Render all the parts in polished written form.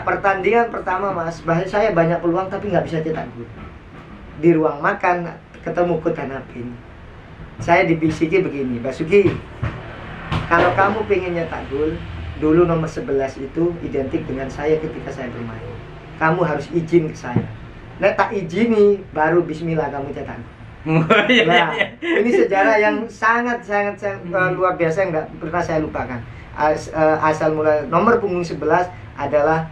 Pertandingan pertama Mas, bahkan saya banyak peluang tapi nggak bisa cetak gol. Di ruang makan ketemu Coach Hanapin. Saya dibisiki begini, Basuki, kalau kamu pengen nyetak gol, dulu nomor 11 itu identik dengan saya ketika saya bermain. Kamu harus izin ke saya. Nek tak izini, baru bismillah kamu cetak gol. Nah, ini sejarah yang sangat luar biasa yang nggak pernah saya lupakan. Asal mula nomor punggung 11 adalah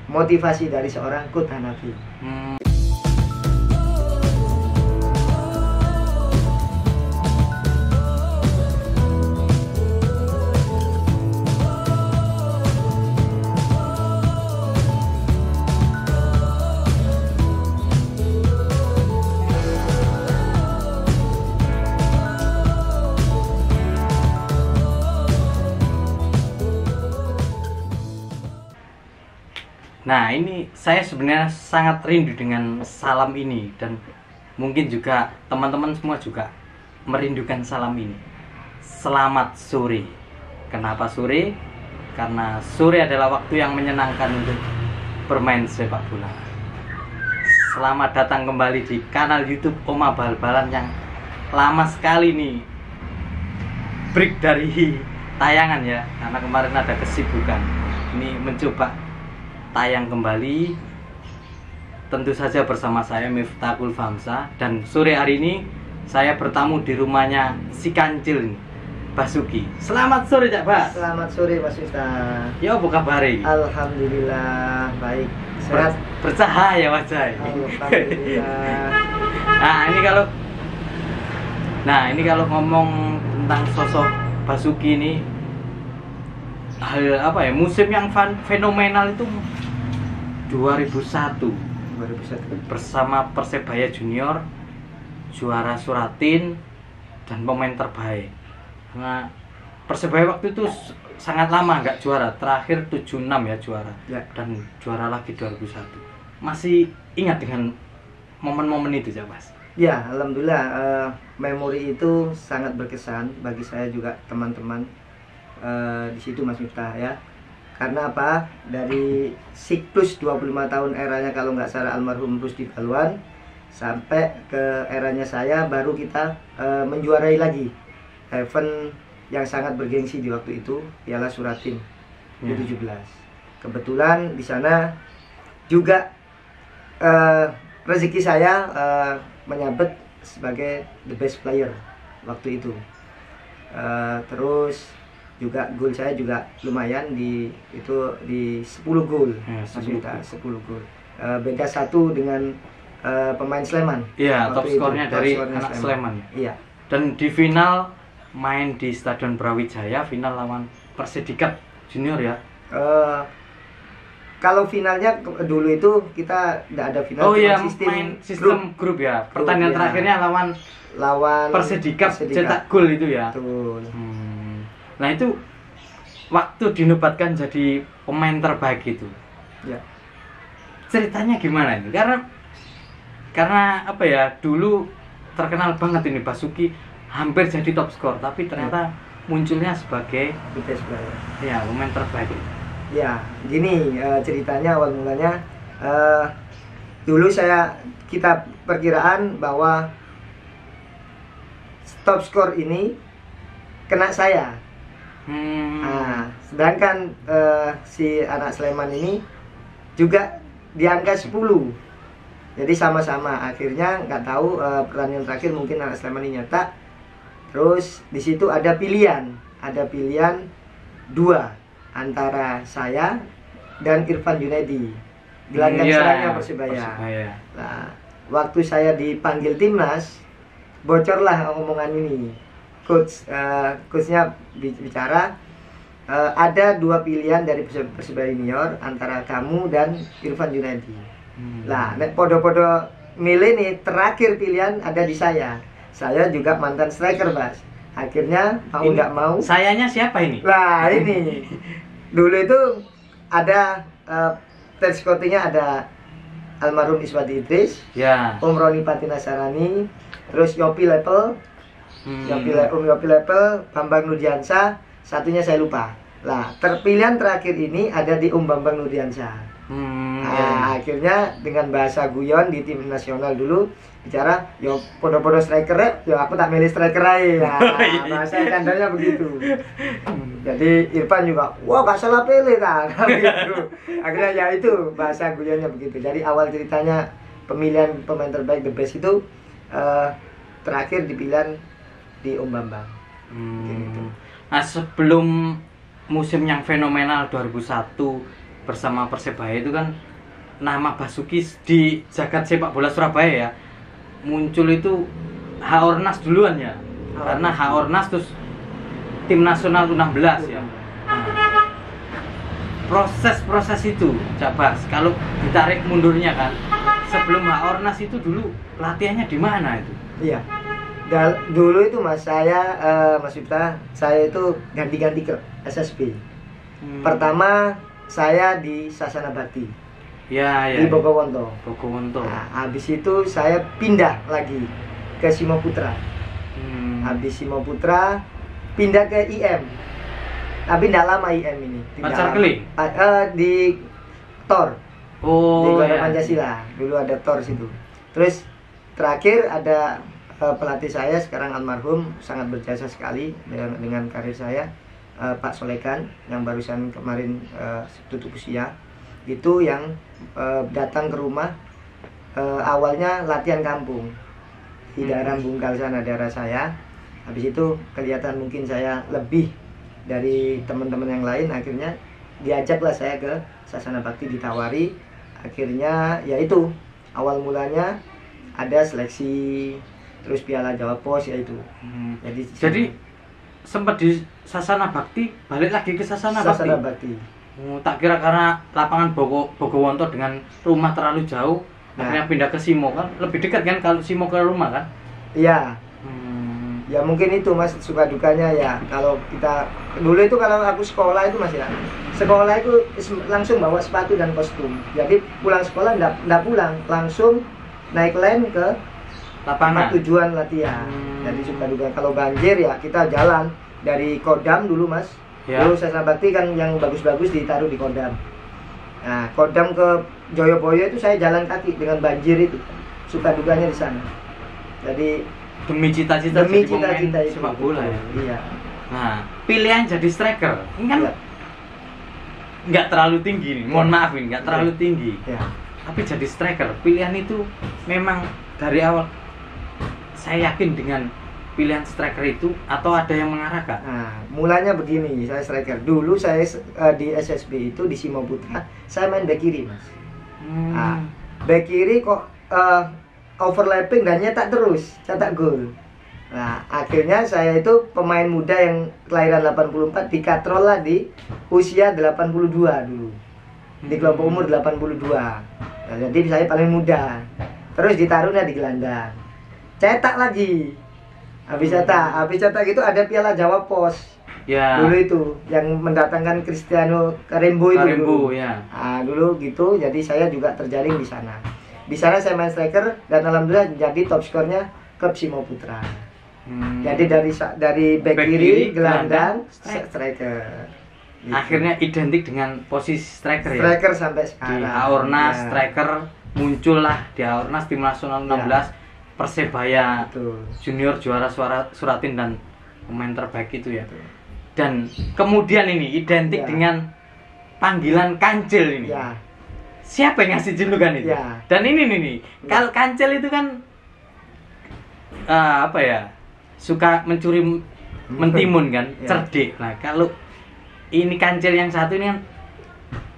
motivasi dari seorang Coach Hanafi. Nah, ini saya sebenarnya sangat rindu dengan salam ini, dan mungkin juga teman-teman semua juga merindukan salam ini. Selamat sore. Kenapa sore? Karena sore adalah waktu yang menyenangkan untuk bermain sepak bola. Selamat datang kembali di kanal YouTube Oma Bal-Balan yang lama sekali nih break dari tayangan ya, karena kemarin ada kesibukan. Ini mencoba tayang kembali, tentu saja bersama saya Miftahul Famsa, dan sore hari ini saya bertamu di rumahnya si kancil Basuki. Selamat sore Cak Bas. Selamat sore Mas Miftah. Ya apa kabar? Alhamdulillah baik. Sehat. Bercahaya wajah. Alhamdulillah. Ini kalau ngomong tentang sosok Basuki ini, musim yang fenomenal itu 2001 bersama Persebaya Junior, juara Suratin dan pemain terbaik. Karena Persebaya waktu itu sangat lama nggak juara, terakhir 76 ya juara ya. Dan juara lagi 2001. Masih ingat dengan momen-momen itu ya Mas? Ya, alhamdulillah, memori itu sangat berkesan bagi saya juga teman-teman di situ Mas Miftah ya. Karena apa? Dari siklus 25 tahun eranya kalau nggak salah almarhum Rusdi Balwan sampai ke eranya saya, baru kita menjuarai lagi event yang sangat bergengsi di waktu itu, Piala Suratin U17. Kebetulan di sana juga rezeki saya menyabet sebagai the best player waktu itu. Terus juga gol saya juga lumayan di 10 gol. Ya, 10 gol. Beda satu dengan pemain Sleman. Iya, top skornya dari anak Sleman. Iya. Dan di final main di Stadion Brawijaya, final lawan Persedikat Junior ya. Kalau finalnya dulu itu kita tidak ada final. Oh iya, main sistem grup ya. Pertandingan terakhirnya lawan Persedikat cetak gol itu ya. Betul. Nah itu waktu dinobatkan jadi pemain terbaik itu, ya. Ceritanya gimana ini? Karena apa ya, dulu terkenal banget ini Basuki hampir jadi top skor, tapi ternyata munculnya sebagai pemain terbaik. Ya, gini ceritanya awal mulanya. Dulu kita perkiraan bahwa top skor ini kena saya. Nah, sedangkan si anak Sleman ini juga di angka 10. Jadi sama-sama. Akhirnya nggak tahu pertandingan terakhir mungkin anak Sleman ini nyetak. Terus di situ ada pilihan 2 antara saya dan Irfan Junaidi, gelandang serangnya Persebaya. Nah, waktu saya dipanggil timnas, bocorlah omongan ini. Coachnya bicara, ada 2 pilihan dari Persebaya Junior antara kamu dan Irfan Junaidi. Lah, nek podo-podo milih nih, terakhir pilihan ada di saya. Saya juga mantan striker, Mas. Akhirnya mau nggak mau. Sayanya siapa ini? Lah ini, dulu itu ada tes scoutingnya ada almarhum Iswadi Idris, ya. Om Roni Patinasarani, terus Yopi Lepel. Yopi Lepel, Bambang Nurdiansa, satunya saya lupa. Lah, terpilihan terakhir ini ada di Bambang Nurdiansyah. Nah, akhirnya dengan bahasa guyon di tim nasional dulu bicara, yo podo-podo striker, yo aku tak milih striker aja. Nah, bahasa kandangnya begitu. Jadi Irfan juga, wah gak salah pilih kan, gitu. Akhirnya ya itu bahasa guyonnya begitu. Jadi awal ceritanya pemilihan pemain terbaik the best itu terakhir dipilihan di Bambang. Gitu. Nah, sebelum musim yang fenomenal 2001 bersama Persebaya itu kan nama Basuki di jagat sepak bola Surabaya ya muncul itu Haornas duluan ya. Karena Haornas terus tim nasional U16 ya. Proses-proses itu coba kalau ditarik mundurnya kan sebelum Haornas itu dulu latihannya di mana itu? Iya. Dulu itu Mas Mas Yipta, saya itu ganti-ganti ke SSB. Pertama saya di Sasana Bakti. Ya, di Bogowonto. Nah, habis itu saya pindah lagi ke Simo Putra. Habis Simo Putra pindah ke IM. Tapi tidak lama IM ini. Pacar-Keli? Di Tor. Oh, di Gelora ya. Pancasila. Dulu ada Tor situ. Terus terakhir ada pelatih saya sekarang almarhum, sangat berjasa sekali dengan karir saya, Pak Solekan yang barusan kemarin tutup usia. Itu yang datang ke rumah, awalnya latihan kampung di daerah Bungkal sana, daerah saya. Habis itu kelihatan mungkin saya lebih dari teman-teman yang lain, akhirnya diajaklah saya ke Sasana Bakti, ditawari. Akhirnya ya itu awal mulanya ada seleksi, terus Piala Jawa Pos ya itu. Jadi sempat di Sasana Bakti, balik lagi ke Sasana Bakti. Tak kira karena lapangan Bogowonto dengan rumah terlalu jauh, akhirnya pindah ke Simo kan, lebih dekat kan kalau Simo ke rumah kan? Iya. Ya mungkin itu Mas, suka dukanya ya. Kalau kita dulu itu kalau aku sekolah itu Mas ya, sekolah itu langsung bawa sepatu dan kostum. Jadi pulang sekolah enggak pulang, langsung naik len ke lapangan tujuan latihan. Jadi suka duka kalau banjir ya kita jalan dari Kodam dulu Mas. Ya. Dulu Sasana Bakti kan yang bagus-bagus ditaruh di Kodam. Nah, Kodam ke Joyoboyo itu saya jalan kaki dengan banjir itu. Suka dukanya di sana. Jadi demi cita-cita jadi pemain itu sepak bola ya. Iya. Nah, pilihan jadi striker ini kan Iya. nggak terlalu tinggi nih. Mohon maaf ini nggak terlalu tinggi. Ya. Tapi jadi striker, pilihan itu memang dari awal saya yakin dengan pilihan striker itu atau ada yang mengarahkan? Nah, mulanya begini, saya striker. Dulu saya di SSB itu di Simo Putra, saya main back kiri, Mas. Nah, back kiri kok overlapping dan nyetak terus, cetak gol. Nah, akhirnya saya itu pemain muda yang kelahiran 84 dikatrol lah di usia 82 dulu. Di kelompok umur 82. Nah, jadi saya paling muda. Terus ditaruhnya di gelandang. Cetak lagi. Habis cetak gitu ada Piala Jawa Pos. Ya. Dulu itu yang mendatangkan Cristiano Karembo itu dulu. Ya. Nah, dulu gitu, jadi saya juga terjaring di sana. Di sana saya main striker dan alhamdulillah jadi top skornya klub Simo Putra. Jadi dari back kiri, gelandang, striker. Gitu. Akhirnya identik dengan posisi striker ya. Striker sampai sekarang. Di Haornas ya. Striker muncullah di Haornas tim nasional 16 Ya. Persebaya. Betul. Junior juara Suratin dan pemain terbaik itu ya. Betul. Dan kemudian ini identik Ya. dengan panggilan Kancil ini. Ya. Siapa yang ngasih julukan itu? Ya. Dan ini nih, kalau Kancil itu kan apa ya? Suka mencuri mentimun kan, Ya. cerdik. Nah, kalau ini Kancil yang satu ini kan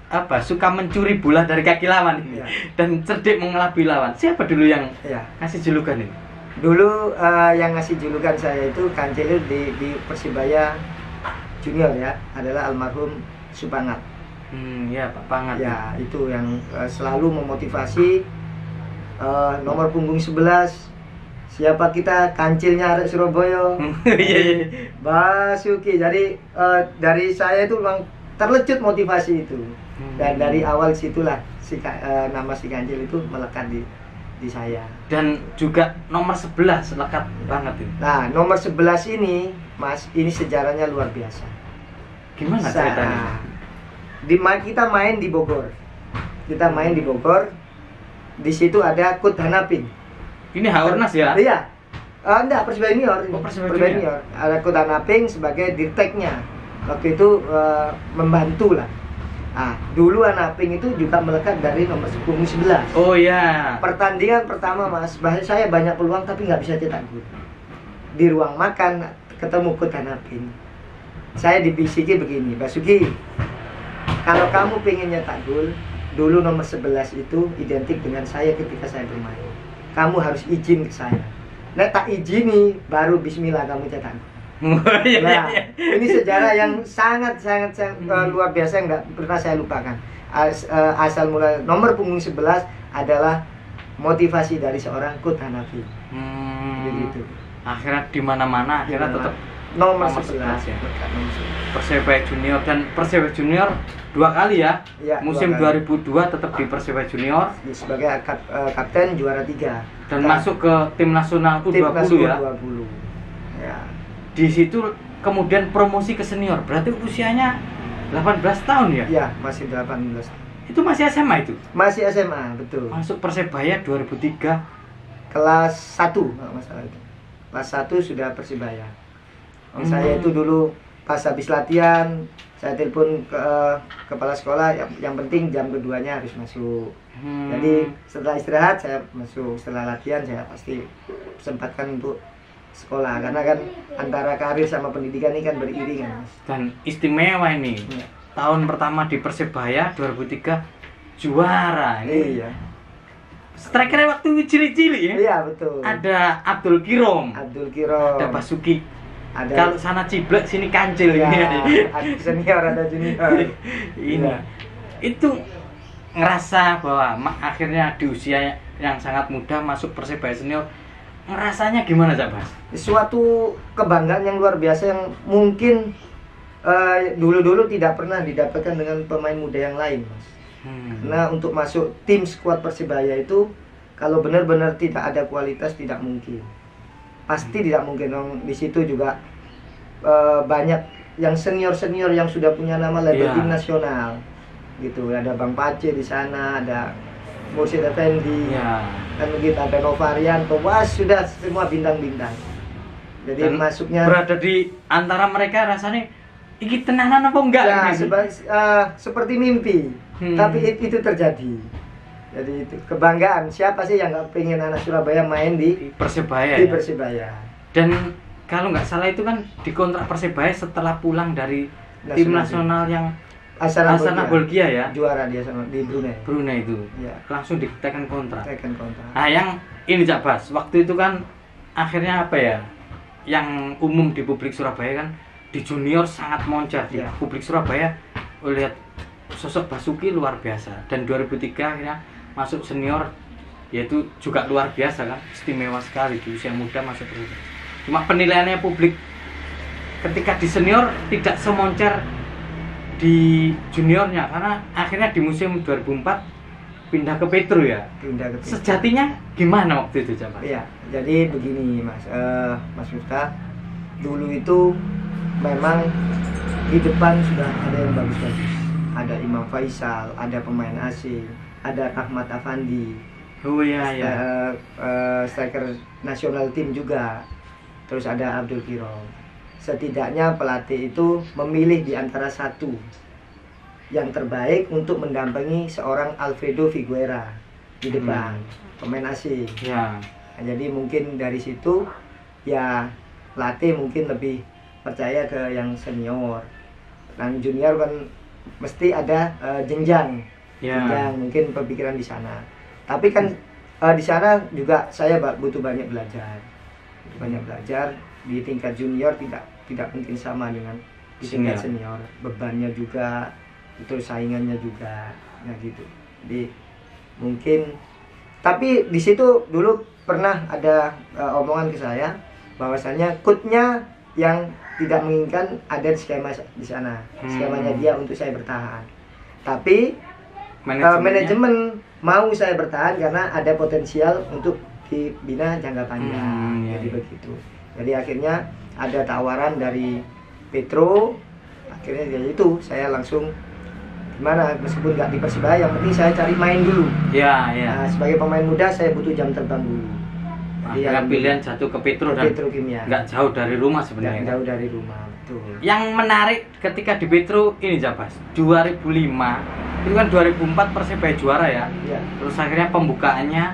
apa? Suka mencuri bola dari kaki lawan ini. Ya. Dan cerdik mengelabui lawan. Siapa dulu yang Ya. ngasih julukan ini? Dulu yang ngasih julukan saya itu Kancil di Persibaya Junior ya, adalah almarhum Supangat. Ya Pak Pangat. Ya, itu yang selalu memotivasi nomor punggung 11. Siapa kita? Kancilnya arek Surabaya. Iya. Basuki. Jadi dari saya itu memang terlecut motivasi itu. Dan dari awal situlah nama si Kancil itu melekat di saya. Dan juga nomor 11 lekat banget ini. Nah, nomor 11 ini, Mas, ini sejarahnya luar biasa. Gimana ceritanya? Kita main di Bogor. Kita main di Bogor. Di situ ada Coach Hanaping. Ini Haornas ya? Iya. Enggak, Persebaya Junior. Oh, Persebaya Junior. Ada Coach Hanaping sebagai dirteknya. Waktu itu membantu lah. Dulu Hanaping itu juga melekat dari nomor punggung 11. Oh iya. Pertandingan pertama Mas, saya banyak peluang tapi nggak bisa cetak gol. Di ruang makan ketemu Coach Hanaping. Saya dibisiki begini, Basuki, kalau kamu pengen nyetak gol, dulu nomor 11 itu identik dengan saya ketika saya bermain. Kamu harus izin ke saya. Nah, tak izini, baru bismillah kamu cetak gol. Nah, ini sejarah yang sangat luar biasa, nggak pernah saya lupakan. Asal mula nomor punggung 11 adalah motivasi dari seorang Coach Hanafi. Begitu. Akhirnya di mana-mana akhirnya tetap nomor 11 ya. Persebaya Junior, dan Persebaya Junior 2 kali ya. Ya, musim 2 kali. 2002 tetap di Persebaya Junior sebagai kapten juara 3 dan masuk ke tim nasional U20 ya. U20. Ya. Di situ kemudian promosi ke senior. Berarti usianya 18 tahun ya? Iya, masih 18. Itu masih SMA itu? Masih SMA, betul. Masuk Persebaya 2003 kelas 1 nggak masalah itu. Kelas 1 sudah Persebaya. Saya itu dulu pas habis latihan, saya telepon ke kepala sekolah, yang penting jam keduanya harus masuk. Jadi setelah istirahat saya masuk, setelah latihan saya pasti sempatkan untuk sekolah, karena kan antara karir sama pendidikan ini kan beriringan. Dan istimewa ini ya. Tahun pertama di Persebaya 2003 juara ini. Iya. Strikernya waktu cilik-cilik ya? Iya, betul. Ada Abdul Kirom, ada Basuki. Ada. Kalau sana ciblek, sini kancil ya, ini. ada senior, ada junior. Ini Ya. Itu ngerasa bahwa akhirnya di usia yang sangat muda masuk Persebaya senior, ngerasanya gimana Cak Bas? Suatu kebanggaan yang luar biasa yang mungkin dulu-dulu tidak pernah didapatkan dengan pemain muda yang lain, Mas. Karena untuk masuk tim skuad Persebaya itu kalau benar-benar tidak ada kualitas tidak mungkin. Pasti tidak mungkin dong. Di situ juga banyak yang senior-senior yang sudah punya nama label tim nasional. Gitu. Ada Bang Pace di sana, ada Mursid Effendi. Dan begitu ada Novarianto. Wah, sudah semua bintang-bintang. Jadi dan masuknya berada di antara mereka rasanya iki tenanan apa enggak? Ya, seperti mimpi. Tapi itu terjadi. Jadi itu kebanggaan. Siapa sih yang nggak pengen anak Surabaya main di Persebaya? Di Persebaya. Dan kalau nggak salah itu kan dikontrak Persebaya setelah pulang dari tim nasional yang Astana Bolkiah ya. Juara dia sama di Brunei. Brunei itu. Ya. Langsung ditekan kontrak. Kontrak. Nah, yang ini Cak Bas, waktu itu kan akhirnya apa ya? Yang umum di publik Surabaya kan di junior sangat moncer ya. Publik Surabaya lihat sosok Basuki luar biasa, dan 2003 akhirnya masuk senior, yaitu juga luar biasa kan, istimewa sekali di usia muda masuk Persebaya. Cuma penilaiannya publik ketika di senior tidak semoncer di juniornya, karena akhirnya di musim 2004 pindah ke Petro ya. Sejatinya gimana waktu itu Cak Bas? Iya, jadi begini Mas, Mas Miftah, dulu itu memang di depan sudah ada yang bagus-bagus. Ada Imam Faisal, ada pemain asing, ada Ahmad Afandi. Oh iya ya. Striker nasional tim juga. Terus ada Abdul Kirom. Setidaknya pelatih itu memilih di antara satu yang terbaik untuk mendampingi seorang Alfredo Figueira di depan, pemain asing. Ya. Nah, jadi mungkin dari situ ya pelatih mungkin lebih percaya ke yang senior. Dan junior kan mesti ada jenjang. Jenjang, mungkin pemikiran di sana. Tapi kan di sana juga saya butuh banyak belajar. Di tingkat junior tidak mungkin sama dengan di tingkat senior. Bebannya juga, itu saingannya juga, nah gitu. Jadi mungkin, tapi di situ dulu pernah ada omongan ke saya bahwasanya coachnya yang tidak menginginkan ada skema di sana, skemanya dia untuk saya bertahan. Tapi manajemen mau saya bertahan karena ada potensial untuk dibina jangka panjang. Jadi begitu. Jadi akhirnya ada tawaran dari Petro Akhirnya ya itu saya langsung gimana, meskipun nggak di Persibaya, yang penting saya cari main dulu. Ya, ya. Nah, sebagai pemain muda saya butuh jam terbang dulu. Akhirnya pilihan jatuh ke Petro dan Petrokimia. nggak jauh dari rumah Nggak sebenarnya. jauh dari rumah, betul. Yang menarik ketika di Petro ini Jabas, 2005 itu kan 2004 Persebaya juara ya. Ya. Terus akhirnya pembukaannya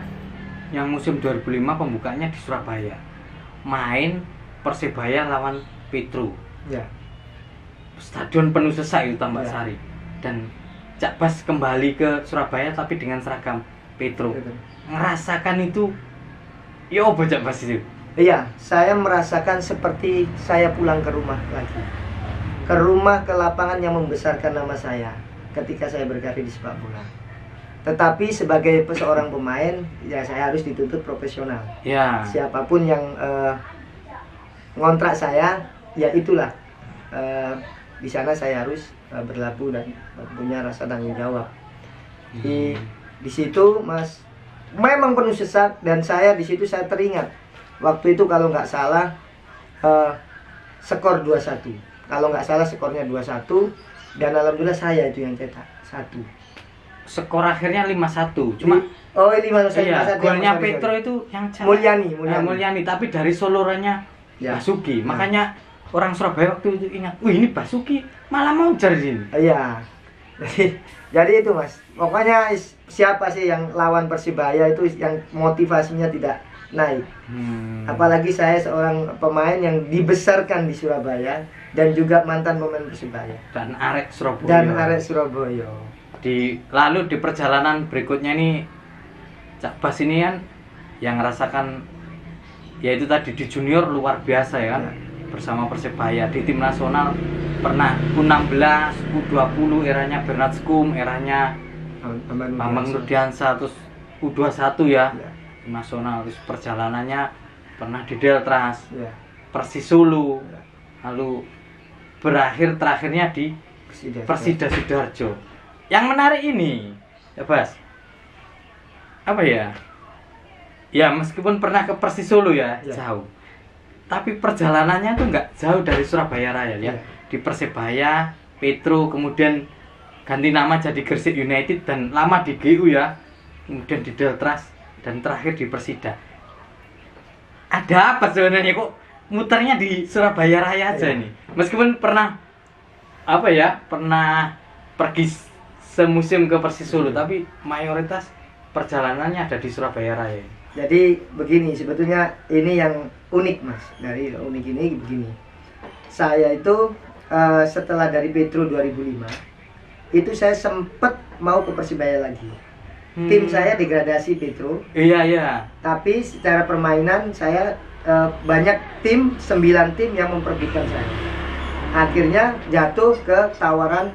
yang musim 2005 pembukaannya di Surabaya. Main Persebaya lawan Petro. Ya. Stadion penuh sesak itu Tambak Ya. Sari. Dan Cak Bas kembali ke Surabaya tapi dengan seragam Petro. Betul. Ngerasakan itu ya apa Cak Bas itu? Iya, saya merasakan seperti saya pulang ke rumah lagi. Ke rumah, ke lapangan yang membesarkan nama saya ketika saya berkarir di sepak bola. Tetapi sebagai seorang pemain, ya saya harus dituntut profesional. Ya. Siapapun yang ngontrak saya, ya itulah. Di sana saya harus berlabuh dan punya rasa tanggung jawab. Di situ Mas memang penuh sesak, dan saya di situ saya teringat waktu itu kalau nggak salah skor 2-1. Kalau nggak salah skornya 2-1, dan alhamdulillah saya itu yang cetak 1. Skor akhirnya 5-1. Cuma oh, 5-1. iya, golnya Petro itu yang Mulyani, tapi dari solorannya Ya. Basuki. Makanya orang Surabaya waktu itu ingat, wih ini Basuki malah mau cari ini. Iya. Jadi itu Mas. Pokoknya siapa sih yang lawan Persibaya itu yang motivasinya tidak naik. Apalagi saya seorang pemain yang dibesarkan di Surabaya dan juga mantan pemain Persibaya. Dan arek Surabaya. Lalu di perjalanan berikutnya ini Cak Bas ini kan yang ngerasakan yaitu tadi di junior luar biasa ya kan. Bersama Persebaya di tim nasional pernah U16, U20 eranya Bernard Skum, eranya Bambang Nurdiansa, terus U21 ya. Tim nasional, terus perjalanannya pernah di Deltras, Persis Solo, lalu terakhirnya di Persida Sidoarjo. Yang menarik ini ya Bas, apa ya, ya meskipun pernah ke Persis Solo ya, jauh, tapi perjalanannya tuh nggak jauh dari Surabaya Raya ya. Di Persebaya, Petro, kemudian ganti nama jadi Gresik United dan lama di GU ya, kemudian di Deltras dan terakhir di Persida. Ada apa sebenarnya kok muternya di Surabaya Raya aja nih? Meskipun pernah pergi semusim ke Persis Solo, tapi mayoritas perjalanannya ada di Surabaya Raya. Jadi begini, sebetulnya ini yang unik Mas. Dari unik ini begini. Saya itu setelah dari Petro 2005, itu saya sempat mau ke Persibaya lagi. Tim saya degradasi Petro. Iya. Tapi secara permainan saya banyak 9 tim yang memperebutkan saya. Akhirnya jatuh ke tawaran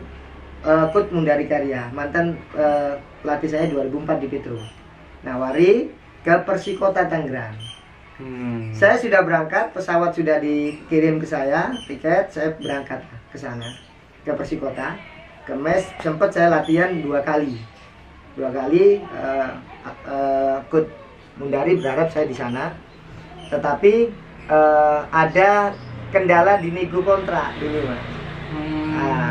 Coach Mundari Karya, mantan pelatih saya 2004 di Petro. Nawari ke Persikota Tangerang. Saya sudah berangkat, pesawat sudah dikirim ke saya, tiket, saya berangkat ke sana, ke Persikota, ke mes. Sempat saya latihan 2 kali. Coach Mundari berharap saya di sana, tetapi ada kendala di nego kontrak dulu Mas.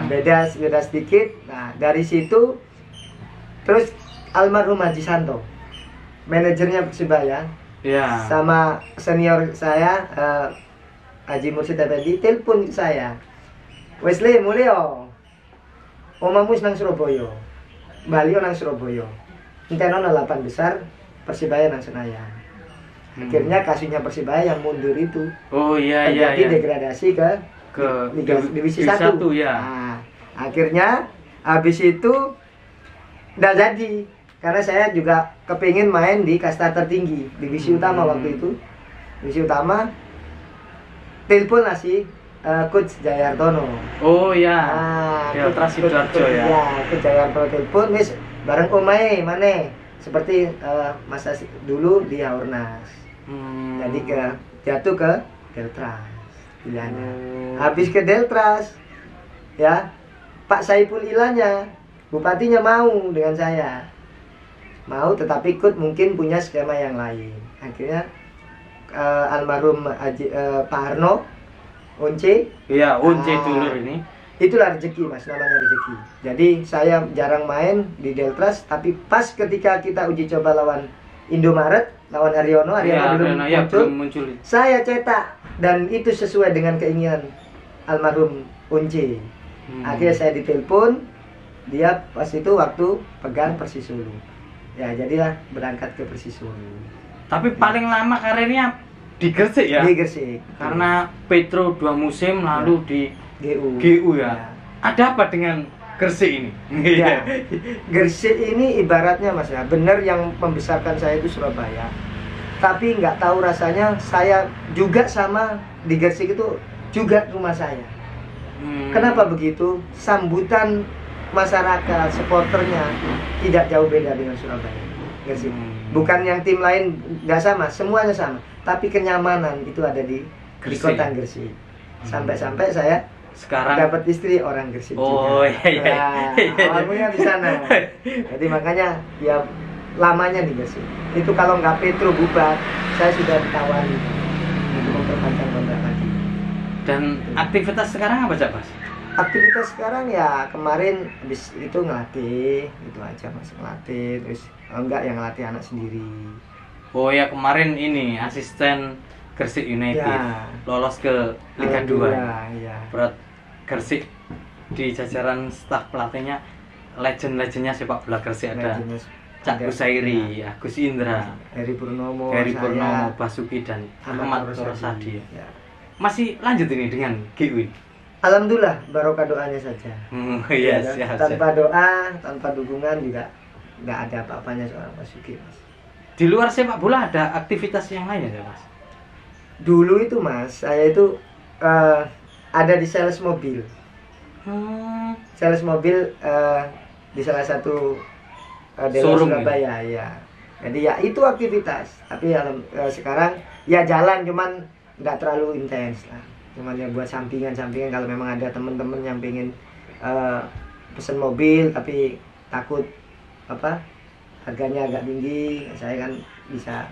Beda sedikit. Nah, dari situ terus almarhum Haji Santo, manajernya Persibaya, sama senior saya Haji Mursid Effendi, telepon saya, Wesley Mulyo, omamu nang Surabaya, Bali nang Surabaya, enteno 8 besar Persibaya nang Senayan. Akhirnya kasusnya Persibaya yang mundur itu terjadi degradasi ke Liga Divisi 1 ya. Nah, akhirnya habis itu nggak jadi, karena saya juga kepingin main di kasta tertinggi, divisi utama waktu itu. Divisi utama, telepon nasi Coach Jayartono. Oh ya. Deltras Sidoarjo ya. Ya, Coach Jayartono telepon, wis bareng omae maneh seperti masa dulu di Haornas. Jadi jatuh ke Deltras pilihannya. Habis ke Deltras, ya Pak Saiful Ilanya, bupatinya mau dengan saya, mau, tetapi ikut mungkin punya skema yang lain. Akhirnya almarhum Pak Harno, Unce. Iya, Unce dulur ini. itulah rezeki mas, namanya rezeki. Jadi saya jarang main di Deltras, tapi pas ketika kita uji coba lawan Indomaret, lawan Haryono belum muncul, saya cetak dan itu sesuai dengan keinginan almarhum Unce. Akhirnya saya ditelepon, dia pas itu waktu pegang Persis Solo. Ya jadilah berangkat ke Persis Solo. Tapi paling lama karirnya di Gresik ya? Di Gresik. Karena Petro 2 musim lalu di GU ya. Ada apa dengan Gresik ini? Ya. Gresik ini ibaratnya mas ya, benar yang membesarkan saya itu Surabaya. Tapi nggak tahu rasanya saya juga sama di Gresik itu juga rumah saya. Kenapa begitu? Sambutan masyarakat, supporternya tidak jauh beda dengan Surabaya. Gresik. Bukan yang tim lain nggak sama, semuanya sama. Tapi kenyamanan itu ada di kota Gresik. Sampai-sampai saya sekarang dapat istri orang Gresik juga. Iya. Awalnya di sana. Jadi makanya ya lamanya di Gresik. Itu kalau nggak Petro bubar, saya sudah ditawari untuk memperpanjang kontrak lagi. Dan aktivitas sekarang apa Mas? Aktivitas sekarang ya kemarin habis itu ngelatih, itu aja mas, ngelatih terus enggak yang ngelatih anak sendiri. Oh ya kemarin ini asisten Gresik United ya, lolos ke Liga 2. Ya. Berat Gresik di jajaran staf pelatihnya legend-legendnya sepak bola Gresik ada Cak Kusairi, ya. Agus Indra, Heri Purnomo, Basuki dan Ahmad Rosadi. Ya. Masih lanjut ini dengan GU. Alhamdulillah, barokah doanya saja. Yes, tanpa doa, tanpa dukungan juga nggak ada apa-apanya seorang Basuki, mas. Di luar sepak bola ada aktivitas yang lain ya, mas? Dulu itu, mas, saya itu ada di sales mobil. Sales mobil di salah satu daerah Surabaya, ya. Jadi ya itu aktivitas. Tapi sekarang ya jalan, cuman nggak terlalu intens lah. Cuman ya buat sampingan-sampingan kalau memang ada teman-teman yang pengen pesen mobil tapi takut harganya agak tinggi, saya kan bisa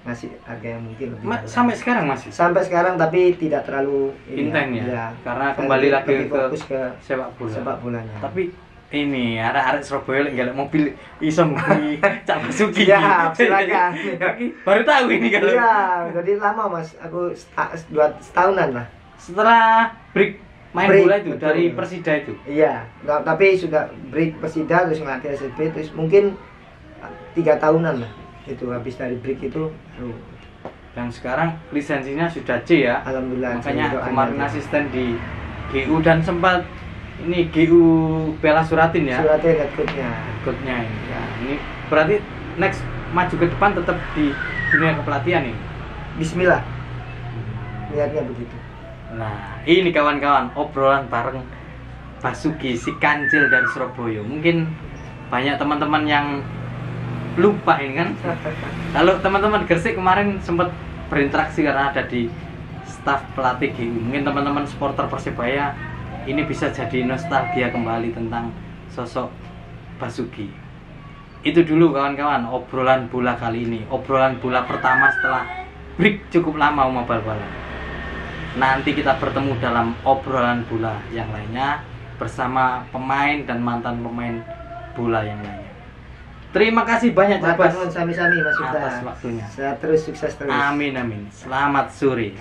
ngasih harga yang mungkin lebih sampai sekarang masih? Sampai sekarang, tapi tidak terlalu intens ya? Karena kembali lagi fokus ke sepak bolanya. Tapi ini arek-arek Surabaya nggak mobil iso ngomong Cak Basuki. Ya, silakan. Baru tahu ini kalau. Iya, jadi lama mas, aku setahunan lah. Setelah break main bola itu, betul, dari Persida itu. Iya, tapi sudah break Persida terus ngelatih SMP, terus mungkin 3 tahunan lah itu habis dari break itu. Dan sekarang lisensinya sudah C ya. Alhamdulillah. Makanya kemarin asisten di GU dan sempat ini GU Bela Suratin ya. Suratin headcoachnya. Headcoachnya ini. Ya, ini berarti next maju ke depan tetap di dunia kepelatihan ini. Bismillah. Niatnya begitu. Nah, ini kawan-kawan obrolan bareng Basuki si kancil dari Surabaya. Mungkin banyak teman-teman yang lupa ini kan. Kalau teman-teman Gresik kemarin sempat berinteraksi karena ada di staf pelatih GU. Mungkin teman-teman supporter Persebaya ini bisa jadi nostalgia kembali tentang sosok Basuki. Itu dulu kawan-kawan obrolan bola kali ini. Obrolan bola pertama setelah break cukup lama bal-balan. Nanti kita bertemu dalam obrolan bola yang lainnya bersama pemain dan mantan pemain bola yang lainnya. Terima kasih banyak Mas. Sami-sami Mas atas waktunya. Sehat terus, sukses terus. Amin amin. Selamat sore.